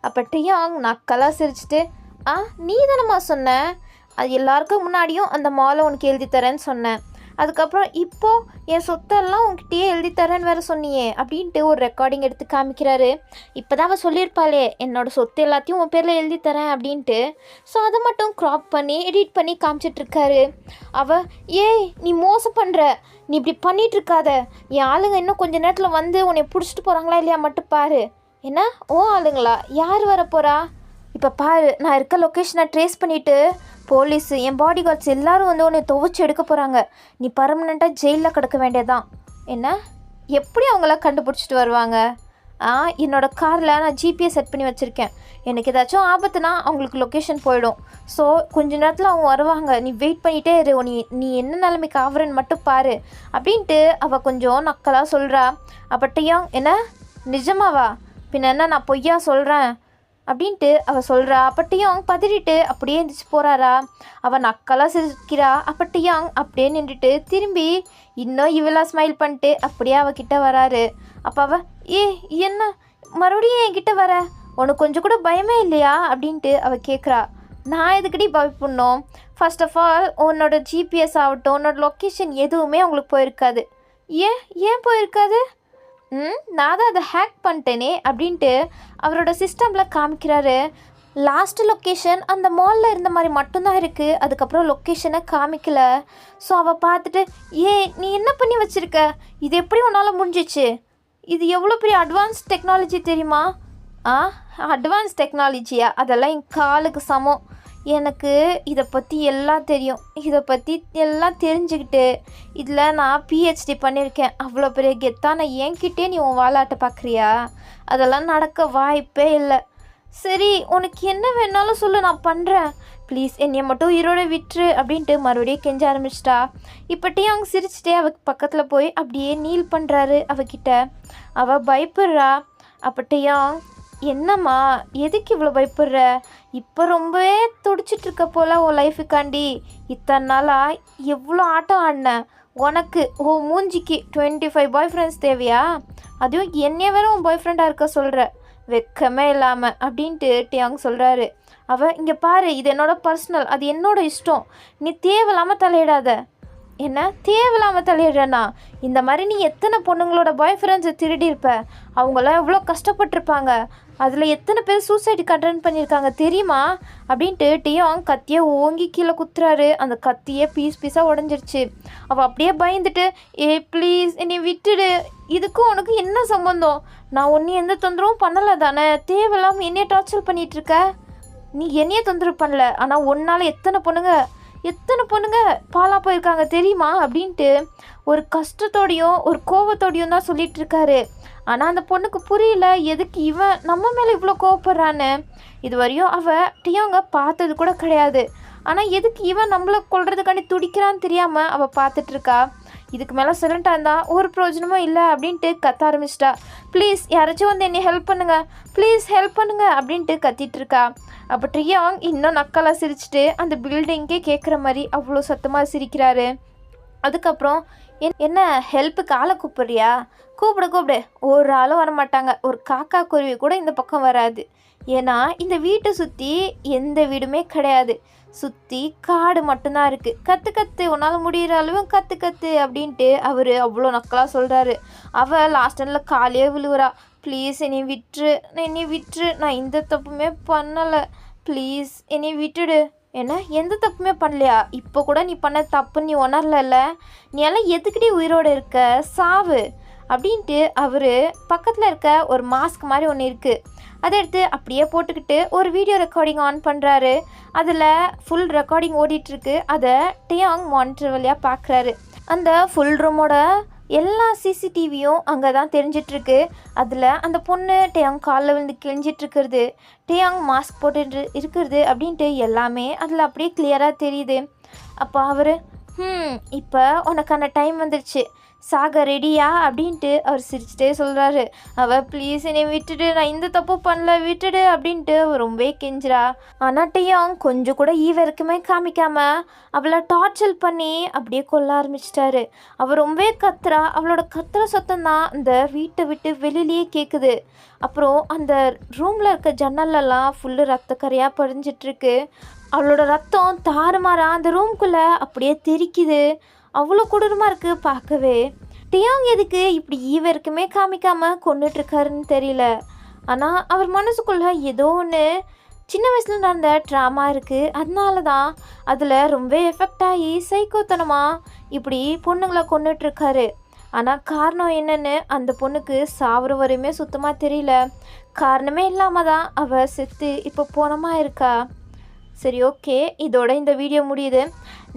S1: அப்போ டேயாங் நக்கலாக சிரிச்சிட்டு நீ தானம்மா சொன்ன, அது எல்லாருக்கும் முன்னாடியும் அந்த மாலை உனக்கு எழுதி தரேன்னு சொன்னேன், அதுக்கப்புறம் இப்போது என் சொத்தெல்லாம் உங்ககிட்டயே எழுதித்தரேன்னு வேறு சொன்னியே அப்படின்ட்டு ஒரு ரெக்கார்டிங் எடுத்து காமிக்கிறாரு. இப்போ தான் அவள் சொல்லியிருப்பாளே என்னோடய சொத்து எல்லாத்தையும் உன் பேரில் எழுதித்தரேன் அப்படின்ட்டு. ஸோ அதை மட்டும் க்ராப் பண்ணி எடிட் பண்ணி காமிச்சிட்ருக்காரு. நீ மோசம் பண்ணுற, நீ இப்படி பண்ணிகிட்ருக்காத, என் ஆளுங்க இன்னும் கொஞ்சம் நேரத்தில் வந்து உன்னை பிடிச்சிட்டு போகிறாங்களா இல்லையா மட்டும் பாரு. என்ன ஆளுங்களா, யார் வர போகிறா? இப்போ பாரு, நான் இருக்க லொக்கேஷனை ட்ரேஸ் பண்ணிவிட்டு போலீஸு என் பாடி கார்ட்ஸ் எல்லோரும் வந்து உன்னை துவைச்சி எடுக்க போகிறாங்க, நீ பர்மனெண்ட்டாக ஜெயிலில் கிடக்க வேண்டியதான். என்ன எப்படி அவங்களாம் கண்டுபிடிச்சிட்டு வருவாங்க? என்னோடய காரில் நான் ஜிபிஎஸ் செட் பண்ணி வச்சுருக்கேன், எனக்கு ஏதாச்சும் ஆபத்துனா அவங்களுக்கு லொக்கேஷன் போயிடும், ஸோ கொஞ்ச நேரத்தில் அவங்க வருவாங்க, நீ வெயிட் பண்ணிகிட்டே இரு, நீ என்ன நிலைமைக்கு ஆகுறன்னு மட்டும் பாரு அப்படின்ட்டு அவள் கொஞ்சம் நக்கலாக சொல்கிறா. அப்பட்டையும் என்ன நிஜமாவா, பின்ன என்ன நான் பொய்யா சொல்கிறேன் அப்படின்ட்டு அவள் சொல்கிறா. அப்பட்டியாங் பதறிட்டு அப்படியே எழுந்திரிச்சு போகிறாரா. அவள் நக்கலாக சிரிக்கிறா. அப்பட்டியாங் அப்படியே நின்றுட்டு திரும்பி இன்னும் இவளாக ஸ்மைல் பண்ணிட்டு அப்படியே அவகிட்ட வராரு. அப்போ என்ன மறுபடியும் என்கிட்ட வர, உனக்கு கொஞ்சம் கூட பயமே இல்லையா அப்படின்ட்டு அவள் கேட்குறா. நான் எதுக்கடி பயப்படணும், ஃபர்ஸ்ட் ஆஃப் ஆல் உன்னோட ஜிபிஎஸ் ஆகட்டும் உன்னோட லொக்கேஷன் எதுவுமே அவங்களுக்கு போயிருக்காது. ஏன் போயிருக்காது? நான் தான் அதை ஹேக் பண்ணிட்டேனே அப்படின்ட்டு அவரோட சிஸ்டமில் காமிக்கிறாரு. லாஸ்ட் லொக்கேஷன் அந்த மாலில் இருந்த மாதிரி மட்டும்தான் இருக்குது, அதுக்கப்புறம் லொக்கேஷனை காமிக்கல. ஸோ அவள் பார்த்துட்டு நீ என்ன பண்ணி வச்சுருக்க, இது எப்படி உன்னால் முடிஞ்சிச்சு, இது எவ்வளோ பெரிய அட்வான்ஸ் டெக்னாலஜி தெரியுமா, ஆ அட்வான்ஸ் டெக்னாலஜியா? அதெல்லாம் என் காலுக்கு சமம். எனக்கு இதை பற்றி எல்லாம் தெரியும். இதை பற்றி எல்லாம் தெரிஞ்சுக்கிட்டு இதில் நான் பிஹெச்டி பண்ணியிருக்கேன். அவ்வளோ பெரிய கெத்தான என்கிட்டே நீ உன் வாலாட்ட பார்க்குறியா? அதெல்லாம் நடக்க வாய்ப்பே இல்லை. சரி, உனக்கு என்ன வேணாலும் சொல்லு, நான் பண்ணுறேன். ப்ளீஸ் என்னைய மட்டும் உயிரோட விட்டுரு அப்படின்ட்டு மறுபடியும் கெஞ்ச ஆரம்பிச்சிட்டா. இப்போட்டையும் அவங்க சிரிச்சிட்டே அவ பக்கத்தில் போய் அப்படியே நீல் பண்ணுறாரு அவகிட்ட. அவள் பயப்படுறா. அப்பட்டையும் என்னம்மா, எதுக்கு இவ்வளோ பயப்படுற? இப்போ ரொம்பவே துடிச்சிட்ருக்க போல் உன் லைஃபுக்காண்டி. இத்தனை நாளாக எவ்வளோ ஆட்டம் ஆடின. உனக்கு மூஞ்சிக்கு 25 பாய் ஃப்ரெண்ட்ஸ் தேவையா? அதுவும் என்னைய வேற உன் பாய் ஃப்ரெண்டாக இருக்க சொல்கிற, வெக்கமே இல்லாமல் அப்படின்ட்டு டியாங் சொல்கிறாரு. இங்கே பாரு, இது என்னோடய பர்சனல், அது என்னோடய இஷ்டம். நீ தேவையில்லாமல் தலையிடாத. என்ன தேவையில்லாமல் தலையிடுறேன்னா? இந்த மாதிரி நீ எத்தனை பொண்ணுங்களோட பாய் ஃப்ரெண்ட்ஸை திருடியிருப்ப. அவங்களாம் எவ்வளோ கஷ்டப்பட்டிருப்பாங்க. அதில் எத்தனை பேர் சூசைடுக்கு அட்டன் பண்ணியிருக்காங்க தெரியுமா? அப்படின்ட்டு டியாங் கத்தியை ஓங்கி கீழே குத்துறாரு. அந்த கத்தியே பீஸாக உடஞ்சிருச்சு. அவள் அப்படியே பயந்துட்டு, ப்ளீஸ் என்னை விட்டுடு, இதுக்கும் உனக்கு என்ன சம்பந்தம்? நான் ஒன்றும் எந்த தொந்தரவும் பண்ணலை தானே? தேவையில்லாமல் என்னைய டார்ச்சர் பண்ணிகிட்ருக்க. நீ என்னையே தொந்தரவு பண்ணல, ஆனால் ஒன்றால் எத்தனை பொண்ணுங்க பாலா போயிருக்காங்க தெரியுமா? அப்படின்ட்டு ஒரு கஷ்டத்தோடையும் ஒரு கோபத்தோடையும் தான் சொல்லிட்டு இருக்காரு. ஆனால் அந்த பொண்ணுக்கு புரியல எதுக்கு இவன் நம்ம மேலே இவ்வளோ கோவப்படுறான்னு. இது வரையும் அவள் டியாங்க பார்த்தது கூட கிடையாது. ஆனால் எதுக்கு இவன் நம்மளை கொள்றதுக்காண்டி துடிக்கிறான்னு தெரியாமல் அவள் பார்த்துட்ருக்கா. இதுக்கு மேலே சைலண்ட்டாக இருந்தால் ஒரு பிரயோஜனமும் இல்லை அப்படின்ட்டு கத்த ஆரம்பிச்சிட்டா. ப்ளீஸ் யாராச்சும் வந்து என்னை ஹெல்ப் பண்ணுங்கள், ப்ளீஸ் ஹெல்ப் பண்ணுங்கள் அப்படின்ட்டு கத்திகிட்ருக்கா. அப்போ டியாங் இன்னும் நக்கலாக சிரிச்சுட்டு அந்த பில்டிங்கே கேட்குற மாதிரி அவ்வளோ சத்தமாக சிரிக்கிறாரு. அதுக்கப்புறம் என்ன ஹெல்ப்புக்கு ஆளை கூப்பிட்றியா? கூப்பிடு, ஒரு ஆளும் வரமாட்டாங்க. ஒரு காக்கா குருவி கூட இந்த பக்கம் வராது. ஏன்னா இந்த வீட்டை சுற்றி எந்த வீடுமே கிடையாது. சுற்றி காடு மட்டும்தான் இருக்குது. கற்று உன்னால் முடிகிற அளவு கற்று அப்படின்ட்டு அவர் அவ்வளோ நக்கலாக சொல்கிறாரு. அவள் லாஸ்ட் டைமில் காலையே விழுவுறா. ப்ளீஸ் என்னை விட்டுரு, நான் இந்த தப்புமே பண்ணலை, ப்ளீஸ் என்னை விட்டுடு. என்ன எந்த தப்புமே பண்ணலையா? இப்போ கூட நீ பண்ண தப்புன்னு நீ உணரல. நீ எல்லாம் எதுக்கிட்டே உயிரோடு இருக்க, சாவு அப்படின்ட்டு அவர் பக்கத்தில் இருக்க ஒரு மாஸ்க் மாதிரி ஒன்று இருக்குது, அதை எடுத்து அப்படியே போட்டுக்கிட்டு ஒரு வீடியோ ரெக்கார்டிங் ஆன் பண்ணுறாரு. அதில் ஃபுல் ரெக்கார்டிங் ஓடிட்டுருக்கு. அதை டியாங் மானிட்டர் வழியாக பார்க்குறாரு. அந்த ஃபுல் ரூமோட எல்லா சிசிடிவியும் அங்கே தான் தெரிஞ்சிட்ருக்கு. அதில் அந்த பொண்ணு டியாங் காலில் விழுந்து கிழிஞ்சிட்ருக்கிறது, டியாங் மாஸ்க் போட்டு இருக்கிறது அப்படின்ட்டு எல்லாமே அதில் அப்படியே கிளியராக தெரியுது. அப்போ அவர் இப்போ உனக்கான டைம் வந்துடுச்சு, சாக ரெடியா அப்படின்ட்டு அவர் சிரிச்சிட்டே சொல்கிறாரு. அவள் ப்ளீஸ் என்னை விட்டுடு, நான் இந்த தப்பு பண்ணல, விட்டுடு அப்படின்ட்டு அவர் ரொம்பவே கெஞ்சிரா. ஆனால் டியாங் கொஞ்சம் கூட ஈவருக்குமே காமிக்காமல் அவளை டார்ச்சர் பண்ணி அப்படியே கொல்ல ஆரம்பிச்சிட்டாரு. அவள் ரொம்பவே கத்துறா. அவளோட கத்துற சத்தம் தான் அந்த வீட்டை விட்டு வெளியிலேயே கேட்குது. அப்புறம் அந்த ரூமில் இருக்க ஜன்னலெல்லாம் ஃபுல்லு ரத்தக்கரையாக படிஞ்சிட்ருக்கு. அவளோட ரத்தம் தாறுமாறா அந்த ரூம்குள்ளே அப்படியே தெரிக்குது. அவ்வளோ கொடூரமாக இருக்குது பார்க்கவே. டியாங் எதுக்கு இப்படி ஈவருக்குமே காமிக்காமல் கொண்டுட்ருக்காருன்னு தெரியல. ஆனால் அவர் மனசுக்குள்ளே ஏதோ ஒன்று சின்ன வயசில் நடந்த ட்ராமா இருக்குது. அதனால தான் அதில் ரொம்ப எஃபெக்ட் ஆகி சைக்கோத்தனமாக இப்படி பொண்ணுங்களை கொண்டுட்ருக்காரு. ஆனால் காரணம் என்னென்னு அந்த பொண்ணுக்கு சாவர வரையுமே சுத்தமாக தெரியல. காரணமே இல்லாமல் தான் அவள் செத்து இப்போ போனமாக இருக்கா. சரி, ஓகே, இதோட இந்த வீடியோ முடியுது.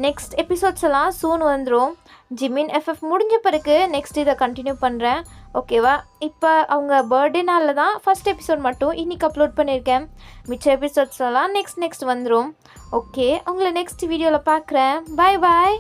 S1: நெக்ஸ்ட் எபிசோட்ஸ் எல்லாம் சூன் வந்துடும். ஜிமின் எஃப்எஃப் முடிஞ்ச பிறகு நெக்ஸ்ட் இதை கண்டினியூ பண்ணுறேன், ஓகேவா? இப்போ அவங்க பர்த்டே நாளில் தான் ஃபஸ்ட் எபிசோட் மட்டும் இன்றைக்கி அப்லோட் பண்ணியிருக்கேன். மிச்ச எபிசோட்ஸ் எல்லாம் நெக்ஸ்ட் வந்துடும். ஓகே, உங்களை நெக்ஸ்ட் வீடியோவில் பார்க்குறேன். பாய்.